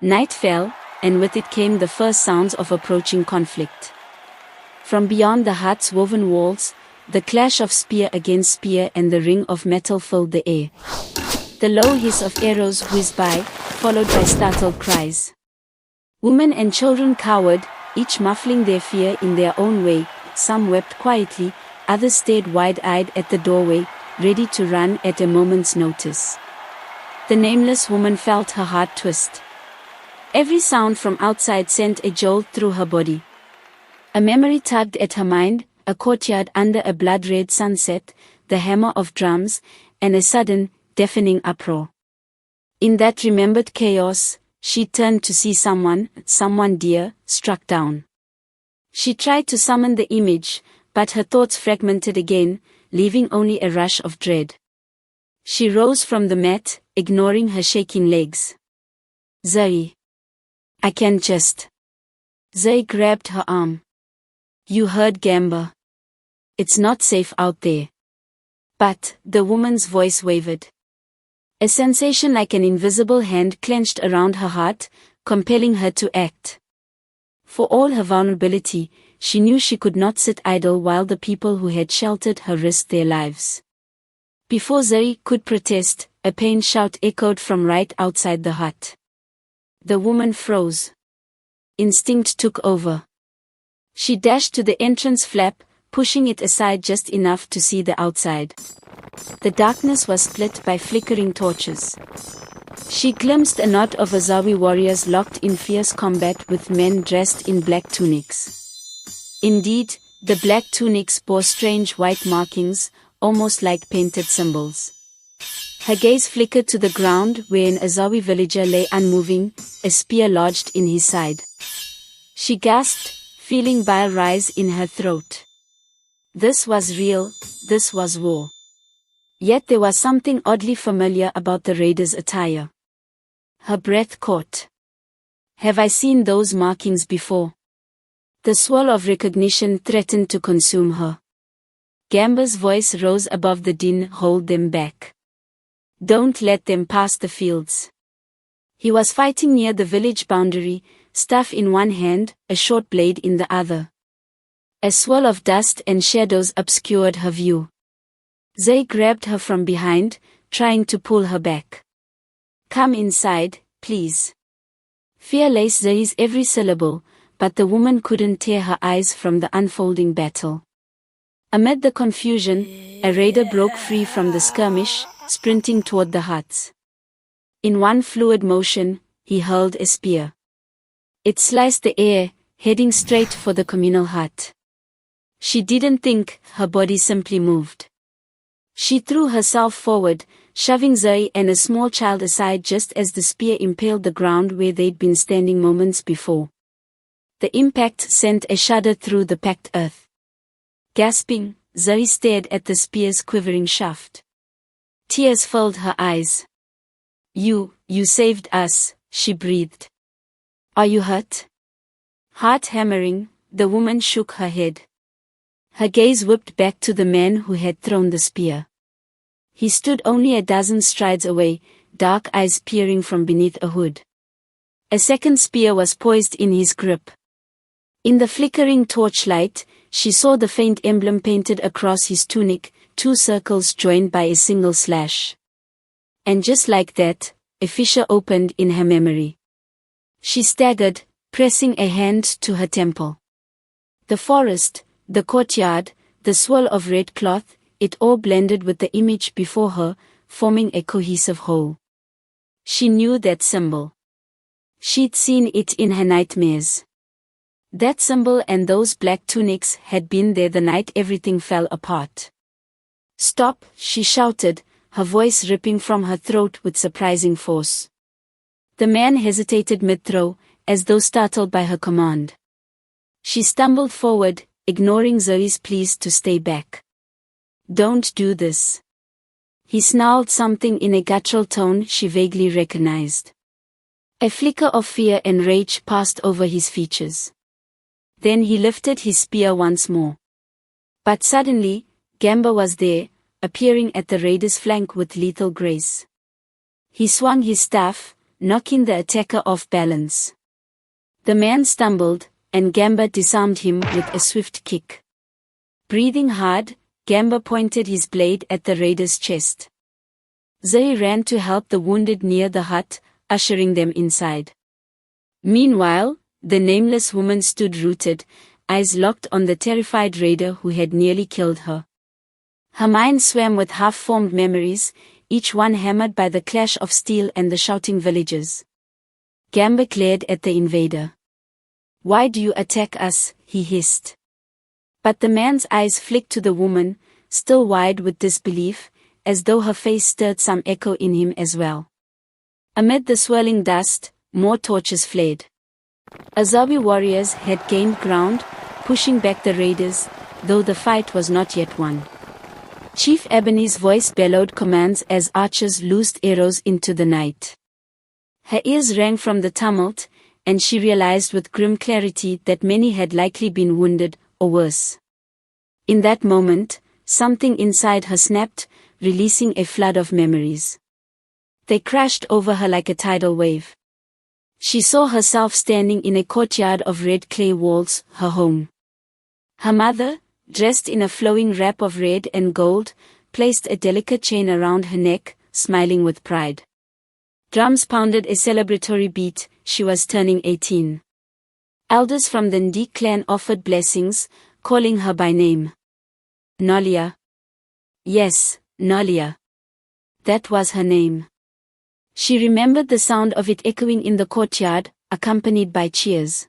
Night fell, and with it came the first sounds of approaching conflict. From beyond the hut's woven walls, the clash of spear against spear and the ring of metal filled the air. The low hiss of arrows whizzed by, followed by startled cries. Women and children cowered, each muffling their fear in their own way. Some wept quietly, others stayed wide-eyed at the doorway, ready to run at a moment's notice. The nameless woman felt her heart twist. Every sound from outside sent a jolt through her body. A memory tugged at her mind, a courtyard under a blood-red sunset, the hammer of drums, and a sudden, deafening uproar. In that remembered chaos, she turned to see someone dear, struck down. She tried to summon the image, but her thoughts fragmented again, leaving only a rush of dread. She rose from the mat, ignoring her shaking legs. "Zoe. I can't just." Zoe grabbed her arm. "You heard Gamba. It's not safe out there." But the woman's voice wavered. A sensation like an invisible hand clenched around her heart, compelling her to act. For all her vulnerability, she knew she could not sit idle while the people who had sheltered her risked their lives. Before Zoe could protest, a pained shout echoed from right outside the hut. The woman froze. Instinct took over. She dashed to the entrance flap, pushing it aside just enough to see the outside. The darkness was split by flickering torches. She glimpsed a knot of Azawi warriors locked in fierce combat with men dressed in black tunics. Indeed, the black tunics bore strange white markings, almost like painted symbols. Her gaze flickered to the ground where an Azawi villager lay unmoving, a spear lodged in his side. She gasped, feeling bile rise in her throat. This was real, this was war. Yet there was something oddly familiar about the raider's attire. Her breath caught. Have I seen those markings before? The swirl of recognition threatened to consume her. Gamba's voice rose above the din. "Hold them back. Don't let them pass the fields." He was fighting near the village boundary, staff in one hand, a short blade in the other. A swirl of dust and shadows obscured her view. Zoe grabbed her from behind, trying to pull her back. "Come inside, please." Fear laced Zoe's every syllable, but the woman couldn't tear her eyes from the unfolding battle. Amid the confusion, a raider broke free from the skirmish, sprinting toward the huts. In one fluid motion, he hurled a spear. It sliced the air, heading straight for the communal hut. She didn't think, her body simply moved. She threw herself forward, shoving Zoe and a small child aside just as the spear impaled the ground where they'd been standing moments before. The impact sent a shudder through the packed earth. Gasping, Zoe stared at the spear's quivering shaft. Tears filled her eyes. You saved us," she breathed. "Are you hurt?" Heart hammering, the woman shook her head. Her gaze whipped back to the man who had thrown the spear. He stood only a dozen strides away, dark eyes peering from beneath a hood. A second spear was poised in his grip. In the flickering torchlight, she saw the faint emblem painted across his tunic, 2 circles joined by a single slash. And just like that, a fissure opened in her memory. She staggered, pressing a hand to her temple. The forest, the courtyard, the swirl of red cloth, it all blended with the image before her, forming a cohesive whole. She knew that symbol. She'd seen it in her nightmares. That symbol and those black tunics had been there the night everything fell apart. "Stop," she shouted, her voice ripping from her throat with surprising force. The man hesitated mid-throw, as though startled by her command. She stumbled forward, ignoring Zoe's pleas to stay back. "Don't do this." He snarled something in a guttural tone she vaguely recognized. A flicker of fear and rage passed over his features. Then he lifted his spear once more. But suddenly, Gamba was there, appearing at the raider's flank with lethal grace. He swung his staff, knocking the attacker off balance. The man stumbled, and Gamba disarmed him with a swift kick. Breathing hard, Gamba pointed his blade at the raider's chest. Zay ran to help the wounded near the hut, ushering them inside. Meanwhile, the nameless woman stood rooted, eyes locked on the terrified raider who had nearly killed her. Her mind swam with half-formed memories, each one hammered by the clash of steel and the shouting villagers. Gamba glared at the invader. "Why do you attack us?" he hissed. But the man's eyes flicked to the woman, still wide with disbelief, as though her face stirred some echo in him as well. Amid the swirling dust, more torches flared. Azawi warriors had gained ground, pushing back the raiders, though the fight was not yet won. Chief Ebony's voice bellowed commands as archers loosed arrows into the night. Her ears rang from the tumult, and she realized with grim clarity that many had likely been wounded, or worse. In that moment, something inside her snapped, releasing a flood of memories. They crashed over her like a tidal wave. She saw herself standing in a courtyard of red clay walls, her home. Her mother, dressed in a flowing wrap of red and gold, placed a delicate chain around her neck, smiling with pride. Drums pounded a celebratory beat, she was turning 18. Elders from the Ndi clan offered blessings, calling her by name. Nalia. Yes, Nalia. That was her name. She remembered the sound of it echoing in the courtyard, accompanied by cheers.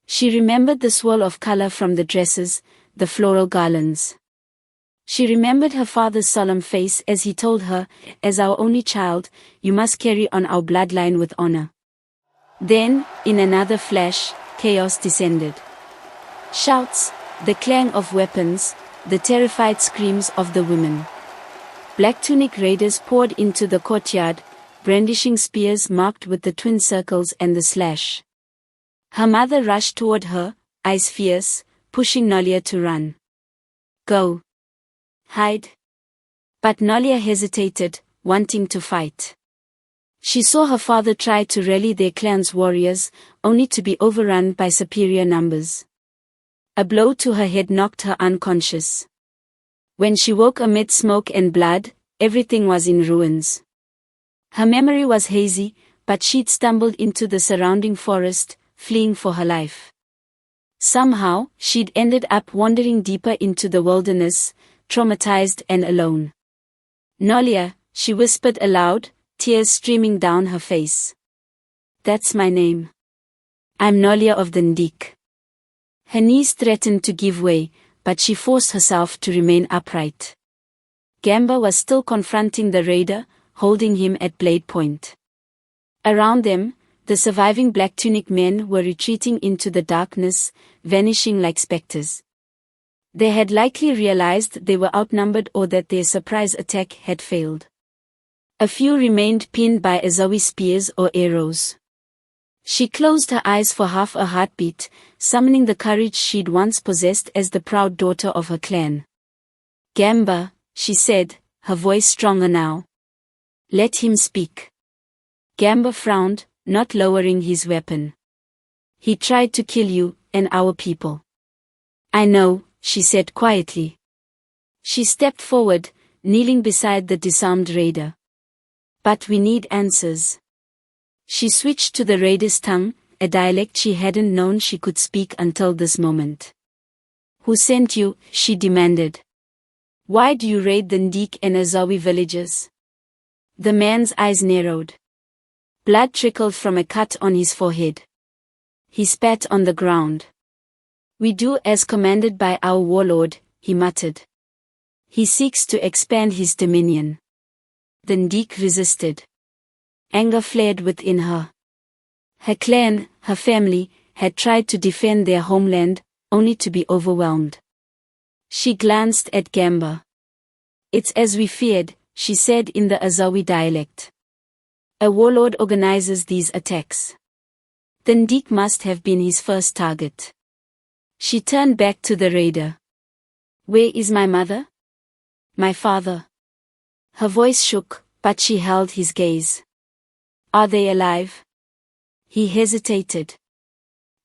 She remembered the swirl of color from the dresses, the floral garlands. She remembered her father's solemn face as he told her, "As our only child, you must carry on our bloodline with honor." Then, in another flash, chaos descended. Shouts, the clang of weapons, the terrified screams of the women. Black tunic raiders poured into the courtyard, brandishing spears marked with the twin circles and the slash. Her mother rushed toward her, eyes fierce, pushing Nalia to run. "Go. Hide." But Nalia hesitated, wanting to fight. She saw her father try to rally their clan's warriors, only to be overrun by superior numbers. A blow to her head knocked her unconscious. When she woke amid smoke and blood, everything was in ruins. Her memory was hazy, but she'd stumbled into the surrounding forest, fleeing for her life. Somehow, she'd ended up wandering deeper into the wilderness, traumatized and alone. "Nalia," she whispered aloud, tears streaming down her face. "That's my name. I'm Nalia of the Ndik." Her knees threatened to give way, but she forced herself to remain upright. Gamba was still confronting the raider, holding him at blade point. Around them, the surviving black tunic men were retreating into the darkness, vanishing like specters. They had likely realized they were outnumbered or that their surprise attack had failed. A few remained pinned by Azawi spears or arrows. She closed her eyes for half a heartbeat, summoning the courage she'd once possessed as the proud daughter of her clan. "Gamba," she said, her voice stronger now. "Let him speak." Gamba frowned, not lowering his weapon. "He tried to kill you, and our people." "I know," she said quietly. She stepped forward, kneeling beside the disarmed raider. "But we need answers." She switched to the raider's tongue, a dialect she hadn't known she could speak until this moment. "Who sent you?" she demanded. "Why do you raid the Ndik and Azawi villages?" The man's eyes narrowed. Blood trickled from a cut on his forehead. He spat on the ground. "We do as commanded by our warlord," he muttered. "He seeks to expand his dominion." The Ndik resisted. Anger flared within her. Her clan, her family, had tried to defend their homeland, only to be overwhelmed. She glanced at Gamba. "It's as we feared," she said in the Azawi dialect. "A warlord organizes these attacks. The Ndik must have been his first target." She turned back to the raider. "Where is my mother? My father?" Her voice shook, but she held his gaze. Are they alive? He hesitated.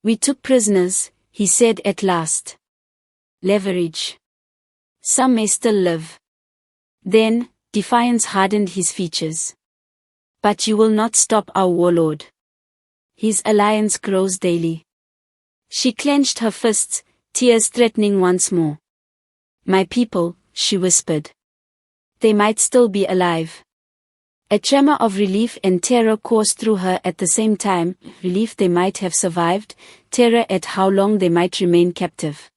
We took prisoners, he said at last. Leverage. Some may still live. Then, defiance hardened his features. But you will not stop our warlord. His alliance grows daily. She clenched her fists, tears threatening once more. My people, she whispered. They might still be alive. A tremor of relief and terror coursed through her at the same time, relief they might have survived, terror at how long they might remain captive.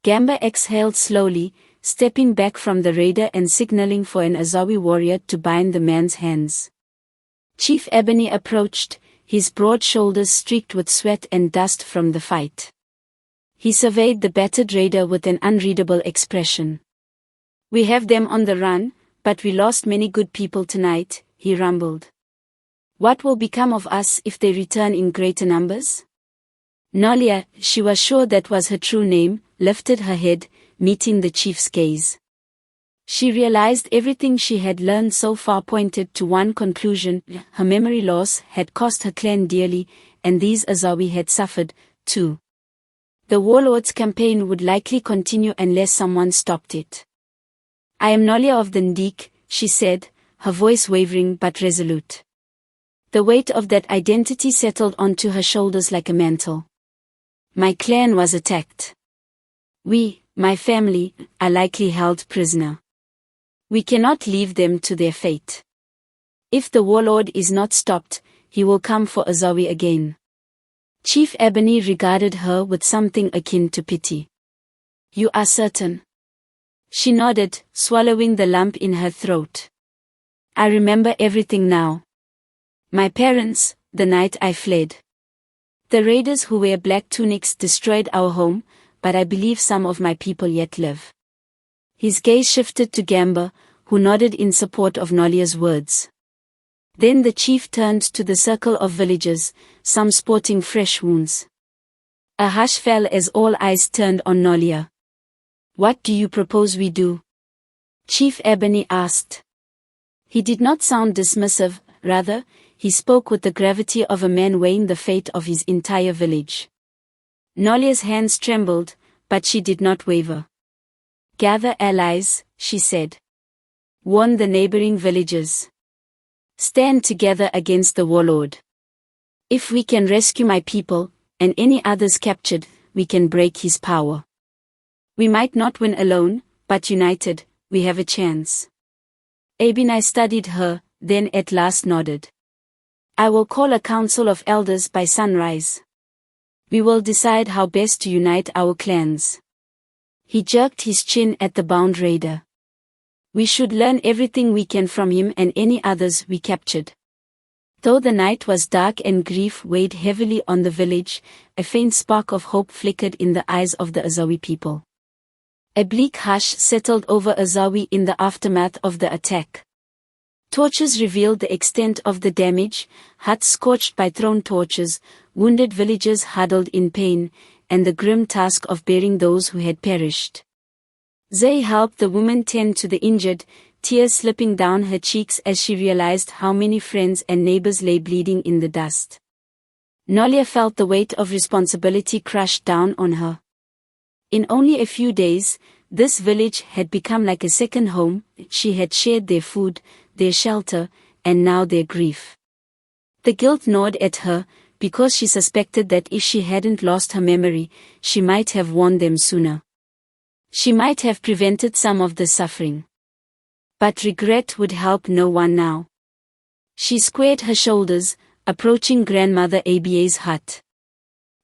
Gamba exhaled slowly, stepping back from the raider and signaling for an Azawi warrior to bind the man's hands. Chief Ebony approached, his broad shoulders streaked with sweat and dust from the fight. He surveyed the battered raider with an unreadable expression. We have them on the run, but we lost many good people tonight, he rumbled. What will become of us if they return in greater numbers? Nalia, she was sure that was her true name, lifted her head, meeting the chief's gaze. She realized everything she had learned so far pointed to one conclusion: her memory loss had cost her clan dearly, and these Azawi had suffered, too. The warlord's campaign would likely continue unless someone stopped it. I am Nalia of the Ndik, she said, her voice wavering but resolute. The weight of that identity settled onto her shoulders like a mantle. My clan was attacked. We, my family, are likely held prisoner. We cannot leave them to their fate. If the warlord is not stopped, he will come for Azawi again. Chief Ebony regarded her with something akin to pity. You are certain? She nodded, swallowing the lump in her throat. I remember everything now. My parents, the night I fled. The raiders who wear black tunics destroyed our home, but I believe some of my people yet live. His gaze shifted to Gamba, who nodded in support of Nalia's words. Then the chief turned to the circle of villagers, some sporting fresh wounds. A hush fell as all eyes turned on Nalia. What do you propose we do? Chief Ebony asked. He did not sound dismissive, rather, he spoke with the gravity of a man weighing the fate of his entire village. Nalia's hands trembled, but she did not waver. Gather allies, she said. Warn the neighboring villages. Stand together against the warlord. If we can rescue my people, and any others captured, we can break his power. We might not win alone, but united, we have a chance. Abinai studied her, then at last nodded. I will call a council of elders by sunrise. We will decide how best to unite our clans. He jerked his chin at the bound raider. We should learn everything we can from him and any others we captured. Though the night was dark and grief weighed heavily on the village, a faint spark of hope flickered in the eyes of the Azawi people. A bleak hush settled over Azawi in the aftermath of the attack. Torches revealed the extent of the damage, huts scorched by thrown torches, wounded villagers huddled in pain, and the grim task of burying those who had perished. Zay helped the woman tend to the injured, tears slipping down her cheeks as she realized how many friends and neighbors lay bleeding in the dust. Nalia felt the weight of responsibility crush down on her. In only a few days, this village had become like a second home. She had shared their food, their shelter, and now their grief. The guilt gnawed at her, because she suspected that if she hadn't lost her memory, she might have warned them sooner. She might have prevented some of the suffering. But regret would help no one now. She squared her shoulders, approaching Grandmother Aba's hut.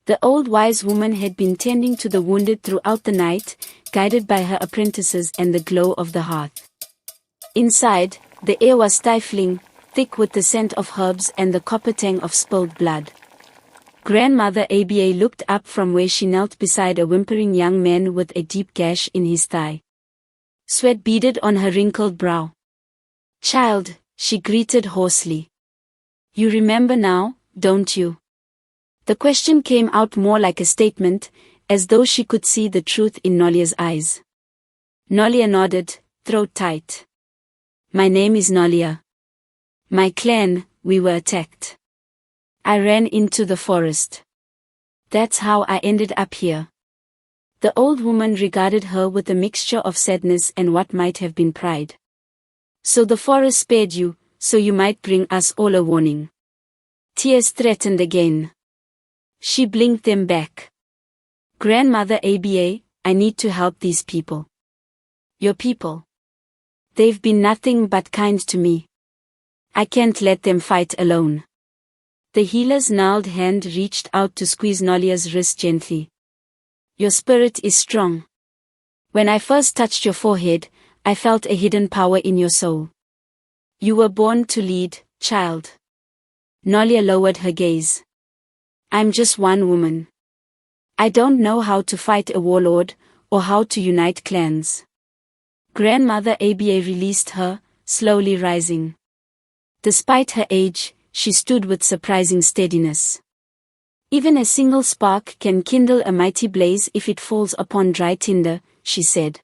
The old wise woman had been tending to the wounded throughout the night, guided by her apprentices and the glow of the hearth. Inside, the air was stifling, thick with the scent of herbs and the copper tang of spilled blood. Grandmother Aba looked up from where she knelt beside a whimpering young man with a deep gash in his thigh. Sweat beaded on her wrinkled brow. Child, she greeted hoarsely. You remember now, don't you? The question came out more like a statement, as though she could see the truth in Nalia's eyes. Nalia nodded, throat tight. My name is Nalia. My clan, we were attacked. I ran into the forest. That's how I ended up here." The old woman regarded her with a mixture of sadness and what might have been pride. "So the forest spared you, so you might bring us all a warning." Tears threatened again. She blinked them back. "Grandmother Aba, I need to help these people." "Your people? They've been nothing but kind to me. I can't let them fight alone." The healer's gnarled hand reached out to squeeze Nalia's wrist gently. "Your spirit is strong. When I first touched your forehead, I felt a hidden power in your soul. You were born to lead, child." Nalia lowered her gaze. "I'm just one woman. I don't know how to fight a warlord, or how to unite clans." Grandmother Aba released her, slowly rising. Despite her age, she stood with surprising steadiness. "Even a single spark can kindle a mighty blaze if it falls upon dry tinder," she said.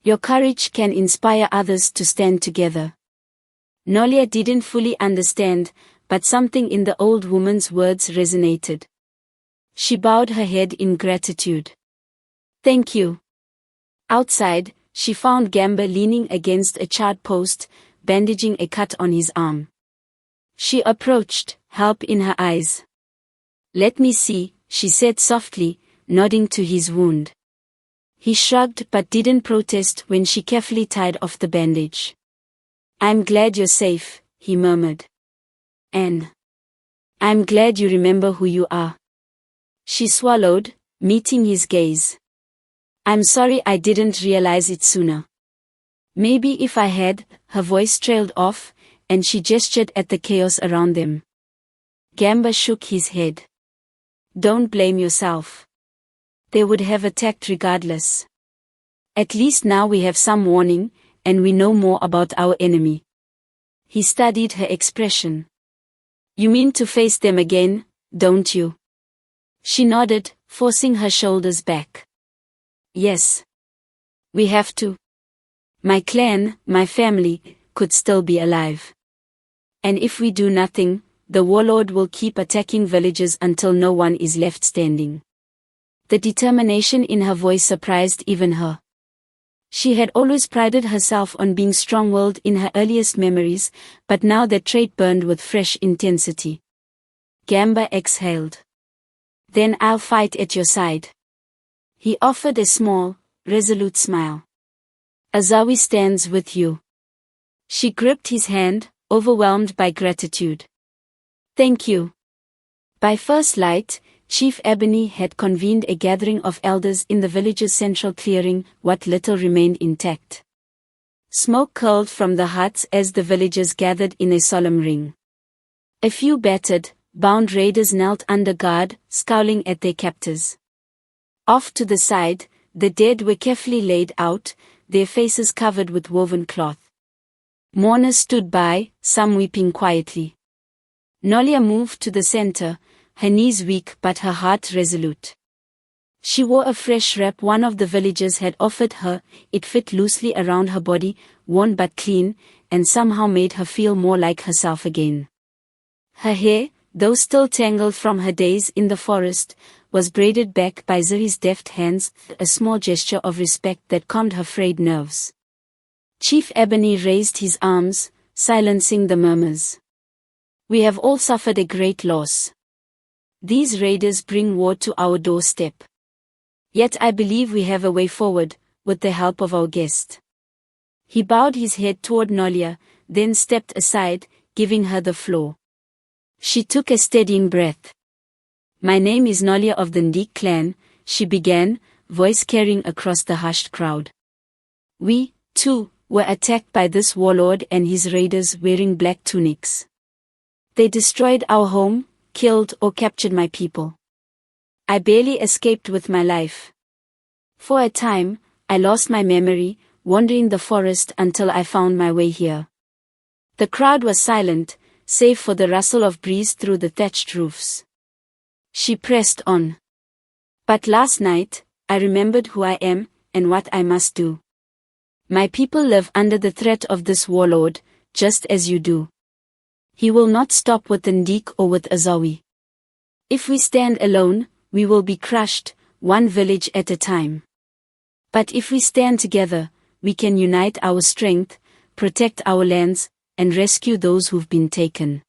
"Your courage can inspire others to stand together." Nalia didn't fully understand, but something in the old woman's words resonated. She bowed her head in gratitude. "Thank you." Outside, she found Gamba leaning against a charred post, bandaging a cut on his arm. She approached, help in her eyes. "Let me see," she said softly, nodding to his wound. He shrugged but didn't protest when she carefully tied off the bandage. "I'm glad you're safe," he murmured. "And I'm glad you remember who you are." She swallowed, meeting his gaze. "I'm sorry I didn't realize it sooner." "Maybe if I had," her voice trailed off, and she gestured at the chaos around them. Gamba shook his head. "Don't blame yourself. They would have attacked regardless. At least now we have some warning, and we know more about our enemy." He studied her expression. "You mean to face them again, don't you?" She nodded, forcing her shoulders back. "Yes. We have to. My clan, my family, could still be alive. And if we do nothing, the warlord will keep attacking villages until no one is left standing." The determination in her voice surprised even her. She had always prided herself on being strong-willed in her earliest memories, but now that trait burned with fresh intensity. Gamba exhaled. "Then I'll fight at your side." He offered a small, resolute smile. "Azawi stands with you." She gripped his hand, overwhelmed by gratitude. "Thank you." By first light, Chief Ebony had convened a gathering of elders in the village's central clearing, what little remained intact. Smoke curled from the huts as the villagers gathered in a solemn ring. A few battered, bound raiders knelt under guard, scowling at their captors. Off to the side, the dead were carefully laid out, their faces covered with woven cloth. Mourners stood by, some weeping quietly. Nalia moved to the center, her knees weak but her heart resolute. She wore a fresh wrap one of the villagers had offered her. It fit loosely around her body, worn but clean, and somehow made her feel more like herself again. Her hair, though still tangled from her days in the forest, was braided back by Zuri's deft hands, a small gesture of respect that calmed her frayed nerves. Chief Ebony raised his arms, silencing the murmurs. "We have all suffered a great loss. These raiders bring war to our doorstep. Yet I believe we have a way forward, with the help of our guest." He bowed his head toward Nalia, then stepped aside, giving her the floor. She took a steadying breath. "My name is Nalia of the Ndik clan," she began, voice carrying across the hushed crowd. "We, too, were attacked by this warlord and his raiders wearing black tunics. They destroyed our home, killed or captured my people. I barely escaped with my life. For a time, I lost my memory, wandering the forest until I found my way here." The crowd was silent, save for the rustle of breeze through the thatched roofs. She pressed on. "But last night, I remembered who I am, and what I must do. My people live under the threat of this warlord, just as you do. He will not stop with Ndik or with Azawi. If we stand alone, we will be crushed, one village at a time. But if we stand together, we can unite our strength, protect our lands, and rescue those who've been taken.